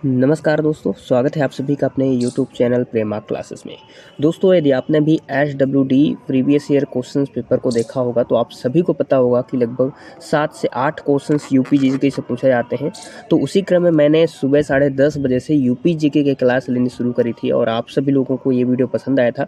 नमस्कार दोस्तों, स्वागत है आप सभी का अपने यूट्यूब चैनल प्रेमा क्लासेस में। दोस्तों, यदि आपने भी HWD previous year questions paper को देखा होगा तो आप सभी को पता होगा कि लगभग 7 से 8 क्वेश्चंस यूपी जीके से पूछे जाते हैं। तो उसी क्रम में मैंने सुबह 10:30 बजे से यूपी जीके की क्लास लेनी शुरू करी थी और आप सभी लोगों को ये वीडियो पसंद आया था।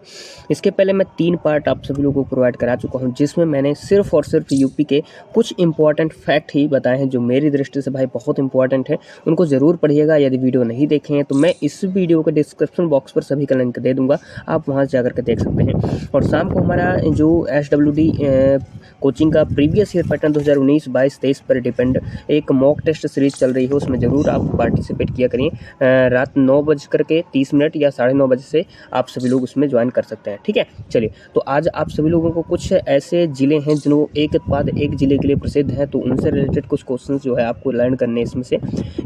इसके पहले मैं 3 पार्ट आप सभी लोगों को प्रोवाइड करा चुका हूँ, जिसमें मैंने सिर्फ और सिर्फ यूपी के कुछ इंपॉर्टेंट फैक्ट ही बताए हैं जो मेरी दृष्टि से भाई बहुत इंपॉर्टेंट है। उनको ज़रूर पढ़िएगा। यदि वीडियो नहीं देखे हैं तो मैं इस वीडियो के डिस्क्रिप्शन बॉक्स पर सभी का लिंक दे दूंगा, आप वहां से जाकर के देख सकते हैं। और शाम को हमारा जो HWD कोचिंग का प्रीवियस ईयर पैटर्न 2019, 22, 23 पर डिपेंड एक मॉक टेस्ट सीरीज चल रही है, उसमें ज़रूर आप पार्टिसिपेट किया करिए। रात 9:30 या 9:30 बजे से आप सभी लोग उसमें ज्वाइन कर सकते हैं। ठीक है, चलिए तो आज आप सभी लोगों को कुछ ऐसे ज़िले हैं जो एक उत्पाद एक ज़िले के लिए प्रसिद्ध हैं, तो उनसे रिलेटेड कुछ क्वेश्चन जो है आपको लर्न करने इसमें से,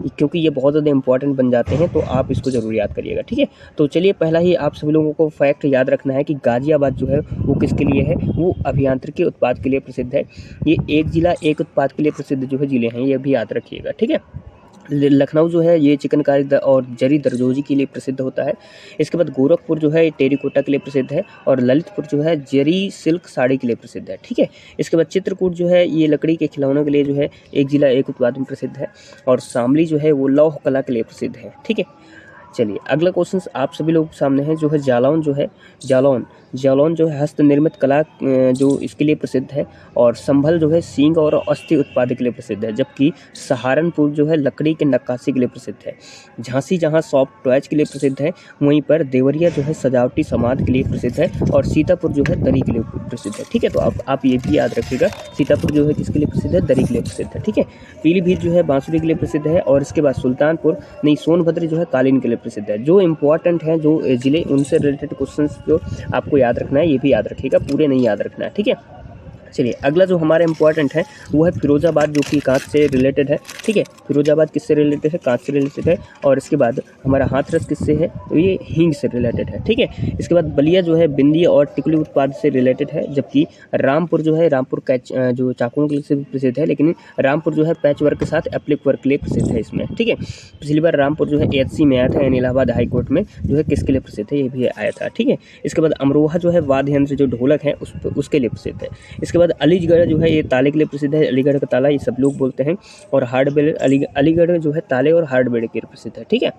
क्योंकि ये बहुत ज़्यादा इंपॉर्टेंट बन जाते हैं, तो आप इसको ज़रूर याद करिएगा। ठीक है, तो चलिए पहला ही आप सभी लोगों को फैक्ट याद रखना है कि गाज़ियाबाद जो है वो किसके लिए है, वो अभियांत्रिकी उत्पाद के लिए प्रसिद्ध है। ये एक जिला एक उत्पाद के लिए प्रसिद्ध जो है ज़िले हैं, ये भी याद रखिएगा। ठीक है, लखनऊ जो है ये चिकनकारी और जरी दरदोजी के लिए प्रसिद्ध होता है। इसके बाद गोरखपुर जो है टेरिकोटा के लिए प्रसिद्ध है और ललितपुर जो है जरी सिल्क साड़ी के लिए प्रसिद्ध है। ठीक है, इसके बाद चित्रकूट जो है ये लकड़ी के खिलौनों के लिए जो है एक जिला एक उत्पाद में प्रसिद्ध है और शामली जो है वो लौह कला के लिए प्रसिद्ध है। ठीक है, चलिए अगला क्वेश्चन आप सभी लोग सामने है, जो है जालौन जो है जालौन जो है हस्त निर्मित कला जो इसके लिए प्रसिद्ध है और संभल जो है सींग और अस्थि उत्पाद के लिए प्रसिद्ध है, जबकि सहारनपुर जो है लकड़ी के नक्काशी के लिए प्रसिद्ध है। झांसी जहां सॉफ्ट टॉयज के लिए प्रसिद्ध है, वहीं पर देवरिया जो है सजावटी समाज के लिए प्रसिद्ध है और सीतापुर जो है दरी के लिए प्रसिद्ध है। ठीक है, तो आप ये भी याद रखिएगा, सीतापुर जो है किसके लिए प्रसिद्ध है, दरी के लिए प्रसिद्ध है। ठीक है, पीलीभीत जो है बांसुरी के लिए प्रसिद्ध है और इसके बाद सुल्तानपुर नहीं सोनभद्र जो है कालीन के लिए प्रसिद्ध है। जो इंपॉर्टेंट है जो जिले, उनसे रिलेटेड क्वेश्चंस जो आपको याद रखना है, ये भी याद रखिएगा, पूरे नहीं याद रखना है। ठीक है, चलिए अगला जो हमारा इंपॉर्टेंट है वो है फिरोजाबाद, जो कि कांच से रिलेटेड है। ठीक है, फिरोजाबाद किससे रिलेटेड है, कांच से रिलेटेड है। और इसके बाद हमारा हाथरस किससे है, तो ये हींग से रिलेटेड है। ठीक है, इसके बाद बलिया जो है बिंदी और टिकुली उत्पाद से रिलेटेड है, जबकि रामपुर जो है रामपुर कैच जो चाकुओं के लिए प्रसिद्ध है, लेकिन रामपुर जो है पैच वर्क के साथ एप्लिक वर्क के लिए प्रसिद्ध है इसमें। ठीक है, पिछली बार रामपुर जो है HC में आया था, यानी इलाहाबाद हाई कोर्ट में जो है किसके लिए प्रसिद्ध है, ये भी आया था। ठीक है, इसके बाद अमरोहा जो है वाद्य यंत्र जो ढोलक है उसके लिए प्रसिद्ध है। इसके बाद अलीगढ़ जो है ये ताले के लिए प्रसिद्ध है, अलीगढ़ का ताला ये सब लोग बोलते हैं। और हार्डवेयर अलीगढ़ जो है ताले और हार्डवेयर के लिए प्रसिद्ध है। ठीक है,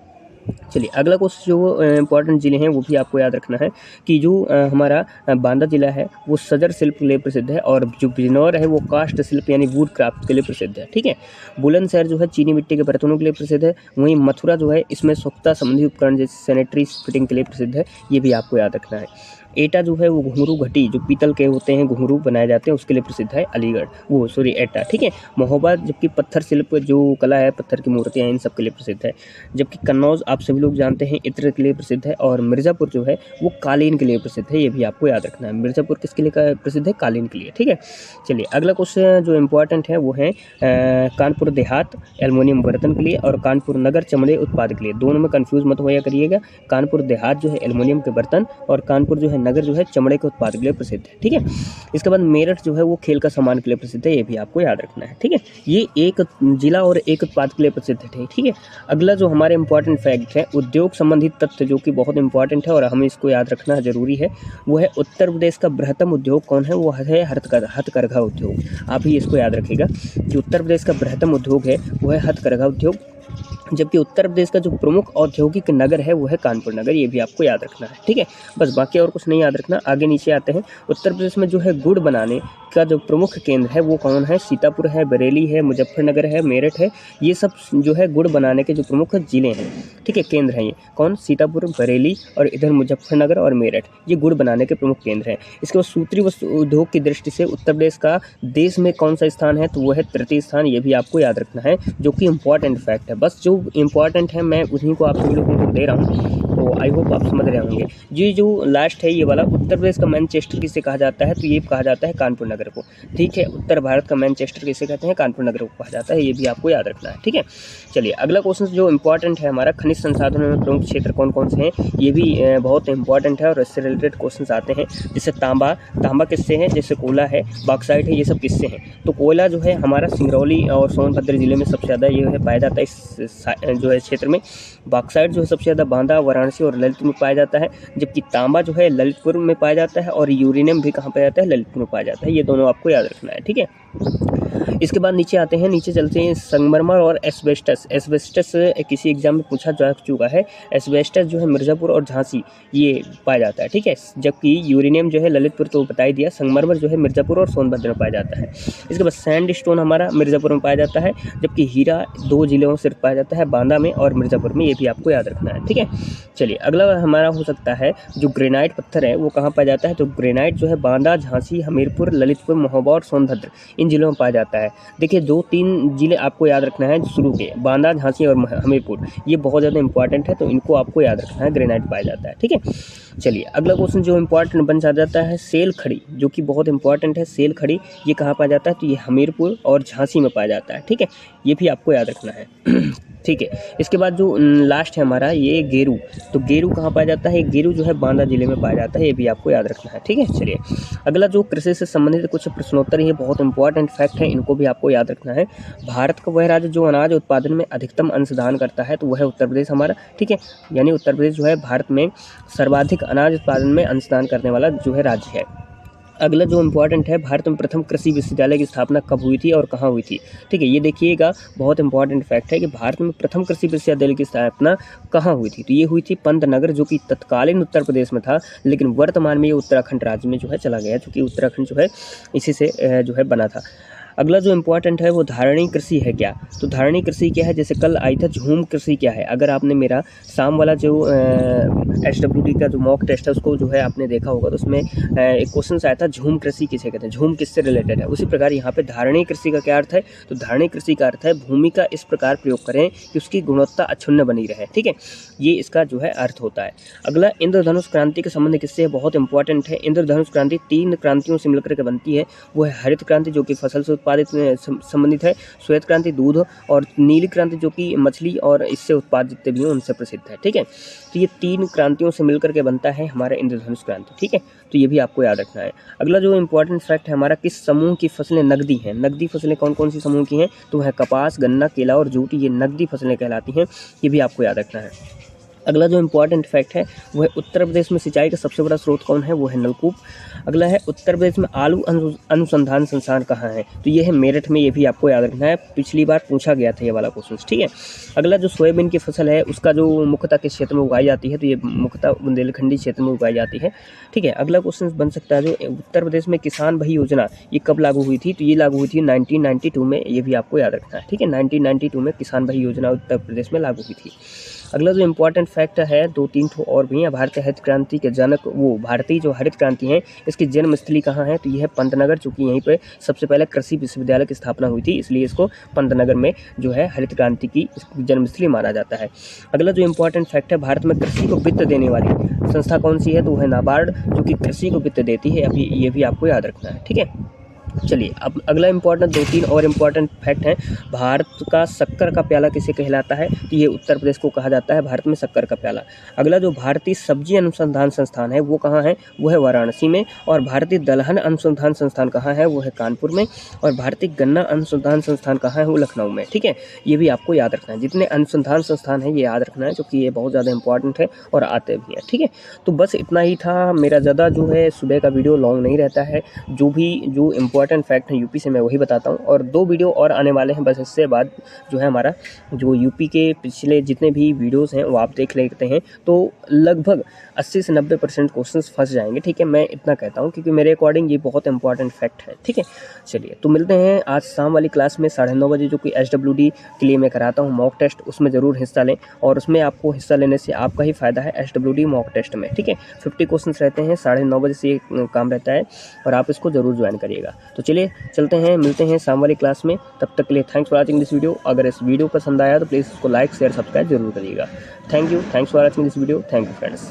चलिए अगला क्वेश्चन जो इंपॉर्टेंट ज़िले हैं वो भी आपको याद रखना है कि जो हमारा बांदा जिला है वो सदर शिल्प के लिए प्रसिद्ध है और जो बिजनौर है वो काष्ठ शिल्प यानी वुड क्राफ्ट के लिए प्रसिद्ध है। ठीक है, बुलंदशहर जो है चीनी मिट्टी के बर्तनों के लिए प्रसिद्ध है। वहीं मथुरा जो है इसमें स्वच्छता संबंधी उपकरण जैसे सैनिटरी फिटिंग के लिए प्रसिद्ध है, ये भी आपको याद रखना है। एटा जो है वो घुंघरू घटी जो पीतल के होते हैं, घुंघरू बनाए जाते हैं, उसके लिए प्रसिद्ध है एटा। ठीक है, महोबा जबकि पत्थर शिल्प जो कला है, पत्थर की मूर्तियाँ, इन सब के लिए प्रसिद्ध है। जबकि कन्नौज आप सभी लोग जानते हैं इत्र के लिए प्रसिद्ध है और मिर्ज़ापुर जो है वो कालीन के लिए प्रसिद्ध है, ये भी आपको याद रखना है। मिर्ज़ापुर किसके लिए प्रसिद्ध है, कालीन के लिए। ठीक है, चलिए अगला क्वेश्चन जो इंपॉर्टेंट है वो है कानपुर देहात एल्युमिनियम बर्तन के लिए और कानपुर नगर चमड़े उत्पाद के लिए। दोनों में कंफ्यूज मत होया करिएगा, कानपुर देहात जो है एल्युमिनियम के बर्तन और कानपुर जो है नगर जो है चमड़े के उत्पाद के लिए प्रसिद्ध है। ठीक है, इसके बाद मेरठ जो है वो खेल का सामान के लिए प्रसिद्ध है, ये भी आपको याद रखना है। ठीक है, ये एक जिला और एक उत्पाद के लिए प्रसिद्ध है। ठीक है, अगला जो हमारे इंपॉर्टेंट फैक्ट है उद्योग संबंधित तथ्य जो कि बहुत इंपॉर्टेंट है और हमें इसको याद रखना जरूरी है, वो है उत्तर प्रदेश का बृहत्तम उद्योग कौन है, वो है हथकरघा उद्योग। आप ही इसको याद रखिएगा कि उत्तर प्रदेश का बृहत्तम उद्योग है वो है हथकरघा उद्योग, जबकि उत्तर प्रदेश का जो प्रमुख औद्योगिक नगर है वो है कानपुर नगर, ये भी आपको याद रखना है। ठीक है, बस बाकी और कुछ नहीं याद रखना। आगे नीचे आते हैं, उत्तर प्रदेश में जो है गुड़ बनाने का जो प्रमुख केंद्र है वो कौन है, सीतापुर है, बरेली है, मुजफ्फरनगर है, मेरठ है। ये सब जो है गुड़ बनाने के जो प्रमुख जिले हैं, ठीक है, केंद्र हैं, ये कौन, सीतापुर, बरेली और इधर मुजफ्फरनगर और मेरठ, ये गुड़ बनाने के प्रमुख केंद्र हैं। इसके बाद सूत्री वस्त्र उद्योग की दृष्टि से उत्तर प्रदेश का देश में कौन सा स्थान है, तो वो है तृतीय स्थान, ये भी आपको याद रखना है, जो कि इंपॉर्टेंट फैक्ट है। बस जो इंपॉर्टेंट है मैं उन्हीं को आप सभी लोगों को दे रहा हूँ, तो तो आई होप आप समझ रहे होंगे। ये जो लास्ट है ये वाला, उत्तर प्रदेश का मैनचेस्टर किसे कहा जाता है, तो ये कहा जाता है कानपुर नगर को। ठीक है, उत्तर भारत का मैनचेस्टर किसे कहते हैं, कानपुर नगर को कहा जाता है, ये भी आपको याद रखना है। ठीक है, चलिए अगला क्वेश्चन जो इंपॉर्टेंट है हमारा, खनिज संसाधनों में प्रमुख क्षेत्र कौन कौन से हैं, ये भी बहुत इंपॉर्टेंट है और इससे रिलेटेड क्वेश्चन आते हैं। जैसे तांबा किससे है, जैसे कोयला है, बॉक्साइट है, ये सब किससे हैं। तो कोयला जो है हमारा सिंगरौली और सोनभद्र जिले में सबसे ज़्यादा ये है पाया जाता है इस जो है क्षेत्र में। बॉक्साइट जो है सबसे ज़्यादा बांदा, वाराणसी और ललितपुर में पाया जाता है, जबकि तांबा जो है ललितपुर में पाया जाता है और यूरेनियम भी कहाँ पाया जाता है, ललितपुर में पाया जाता है। ये दोनों आपको याद रखना है। ठीक है, इसके बाद नीचे आते हैं, नीचे चलते हैं संगमरमर और एस्बेस्टस किसी एग्जाम में पूछा जा चुका है। एस्बेस्टस जो है मिर्ज़ापुर और झांसी ये पाया जाता है। ठीक है, जबकि यूरेनियम जो है ललितपुर तो बता ही दिया, संगमरमर जो है मिर्ज़ापुर और सोनभद्र में पाया जाता है। इसके बाद सैंड स्टोन हमारा मिर्ज़ापुर में पाया जाता है, जबकि हीरा 2 जिलों में सिर्फ पाया जाता है, बांदा में और मिर्ज़ापुर में, ये भी आपको याद रखना है। ठीक है, चलिए अगला हमारा हो सकता है जो ग्रेनाइट पत्थर है वो कहाँ पाया जाता है, तो ग्रेनाइट जो है बांदा, झांसी, हमीरपुर, ललितपुर, महोबा और सोनभद्र इन जिलों में पाया जाता है। देखिए 2-3 जिले आपको याद रखना है शुरू के, बांदा, झांसी और हमीरपुर, ये बहुत ज़्यादा इंपॉर्टेंट है, तो इनको आपको याद रखना है, ग्रेनाइट पाया जाता है। ठीक है, चलिए अगला क्वेश्चन जो इंपॉर्टेंट बन जाता है, सेल खड़ी, जो कि बहुत इंपॉर्टेंट है। सेल खड़ी ये कहाँ पाया जाता है, तो ये हमीरपुर और झांसी में पाया जाता है। ठीक है, ये भी आपको याद रखना है। ठीक है, इसके बाद जो लास्ट है हमारा ये गेरू, तो गेरू कहाँ पाया जाता है, गेरू जो है बांदा जिले में पाया जाता है, ये भी आपको याद रखना है। ठीक है, चलिए अगला जो कृषि से संबंधित कुछ प्रश्नोत्तर, ये बहुत इंपॉर्टेंट फैक्ट है, इनको भी आपको याद रखना है। भारत का वह राज्य जो अनाज उत्पादन में अधिकतम अंशदान करता है, तो वह है उत्तर प्रदेश हमारा। ठीक है, यानी उत्तर प्रदेश जो है भारत में सर्वाधिक अनाज उत्पादन में अंशदान करने वाला जो है राज्य है। अगला जो इम्पोर्टेंट है, भारत में प्रथम कृषि विश्वविद्यालय की स्थापना कब हुई थी और कहाँ हुई थी। ठीक है, ये देखिएगा बहुत इंपॉर्टेंट फैक्ट है कि भारत में प्रथम कृषि विश्वविद्यालय की स्थापना कहाँ हुई थी, तो ये हुई थी पंतनगर, जो कि तत्कालीन उत्तर प्रदेश में था, लेकिन वर्तमान में ये उत्तराखंड राज्य में जो है चला गया, क्योंकि उत्तराखंड जो है इसी से जो है बना था। अगला जो इम्पोर्टेंट है वो धारणी कृषि है क्या, तो धारणी कृषि क्या है, जैसे कल आई था झूम कृषि क्या है। अगर आपने मेरा शाम वाला जो SWD का जो मॉक टेस्ट है उसको जो है आपने देखा होगा, तो उसमें एक क्वेश्चन आया था झूम कृषि किसे कहते हैं, झूम किससे रिलेटेड है। उसी प्रकार यहाँ पे धारणी कृषि का क्या अर्थ है, तो धारणी कृषि का अर्थ है भूमि का इस प्रकार प्रयोग करें कि उसकी गुणवत्ता अक्षुण्ण बनी रहे। ठीक है, ये इसका जो है अर्थ होता है। अगला इंद्रधनुष क्रांति के संबंध किससे है, बहुत इंपॉर्टेंट है। इंद्रधनुष क्रांति 3 क्रांतियों से मिलकर के बनती है, वो है हरित क्रांति जो कि फसल से उत्पादित संबंधित है, श्वेत क्रांति दूध, और नीली क्रांति जो कि मछली और इससे उत्पाद जितने भी हैं उनसे प्रसिद्ध है। ठीक है, तो ये 3 क्रांतियों से मिलकर के बनता है हमारा इंद्रधनुष क्रांति। ठीक है, तो ये भी आपको याद रखना है। अगला जो इंपॉर्टेंट फैक्ट है हमारा, किस समूह की फसलें नकदी हैं। नकदी फसलें कौन कौन सी समूह की हैं, तो है कपास, गन्ना, केला और जूट, ये नकदी फसलें कहलाती हैं, ये भी आपको याद रखना है। अगला जो इंपॉर्टेंट फैक्ट है वो है उत्तर प्रदेश में सिंचाई का सबसे बड़ा स्रोत कौन है, वो है नलकूप। अगला है उत्तर प्रदेश में आलू अनुसंधान संस्थान कहाँ है, तो ये है मेरठ में, ये भी आपको याद रखना है, पिछली बार पूछा गया था ये वाला क्वेश्चन। ठीक है, अगला जो सोयाबीन की फसल है उसका जो मुख्यतः किस क्षेत्र में उगाई जाती है, तो ये मुख्यतः बुंदेलखंडी क्षेत्र में उगाई जाती है। ठीक है, अगला क्वेश्चन बन सकता है जो उत्तर प्रदेश में किसान भाई योजना ये कब लागू हुई थी, तो ये लागू हुई थी 1992 में, ये भी आपको याद रखना है। ठीक है, 1992 में किसान भाई योजना उत्तर प्रदेश में लागू हुई थी। अगला जो इंपॉर्टेंट फैक्ट है 2-3 ठो और भी है, भारतीय हरित क्रांति के जनक, वो भारतीय जो हरित क्रांति है इसकी जन्मस्थली कहाँ है, तो यह है पंतनगर, चूँकि यहीं पे सबसे पहले कृषि विश्वविद्यालय की स्थापना हुई थी, इसलिए इसको पंतनगर में जो है हरित क्रांति की जन्मस्थली माना जाता है। अगला जो इंपॉर्टेंट फैक्ट है, भारत में कृषि को वित्त देने वाली संस्था कौन सी है, तो वह है नाबार्ड, जो कि कृषि को वित्त देती है, अभी ये भी आपको याद रखना है। ठीक है, चलिए अब अगला इंपॉर्टेंट 2-3 और इम्पॉर्टेंट फैक्ट हैं। भारत का शक्कर का प्याला किसे कहलाता है, तो ये उत्तर प्रदेश को कहा जाता है भारत में शक्कर का प्याला। अगला जो भारतीय सब्जी अनुसंधान संस्थान है वो कहाँ है, वो है वाराणसी में। और भारतीय दलहन अनुसंधान संस्थान कहाँ है, वो है कानपुर में। और भारतीय गन्ना अनुसंधान संस्थान कहाँ है, वो लखनऊ में। ठीक है, ये भी आपको याद रखना है, जितने अनुसंधान संस्थान है ये याद रखना है, क्योंकि ये बहुत ज़्यादा इंपॉर्टेंट है और आते भी हैं। ठीक है, तो बस इतना ही था मेरा, ज़्यादा जो है सुबह का वीडियो लॉन्ग नहीं रहता है, जो इम्पोर्टेंट फैक्ट है यूपी से मैं वही बताता हूँ। और 2 वीडियो और आने वाले हैं, बस इससे बाद जो है हमारा जो यूपी के पिछले जितने भी वीडियोस हैं वो आप देख लेते हैं, तो लगभग 80 से 90% क्वेश्चंस फंस जाएंगे। ठीक है, मैं इतना कहता हूँ, क्योंकि मेरे अकॉर्डिंग ये बहुत इंपॉर्टेंट फैक्ट है। ठीक है, चलिए तो मिलते हैं आज शाम वाली क्लास में 9:30 बजे, जो कि SWD के लिए मैं कराता हूँ मॉक टेस्ट, उसमें ज़रूर हिस्सा लें, और उसमें आपको हिस्सा लेने से आपका ही फ़ायदा है SWD मॉक टेस्ट में। ठीक है, 50 क्वेश्चन रहते हैं, 9:30 बजे से ये काम रहता है, और आप इसको ज़रूर ज्वाइन करिएगा। तो चलिए चलते हैं, मिलते हैं शाम वाली क्लास में। तब तक के लिए thanks for watching this video. अगर इस वीडियो पसंद आया तो प्लीज़ इसको लाइक शेयर सब्सक्राइब जरूर करिएगा। Thank you, thanks for watching this video. Thank you friends.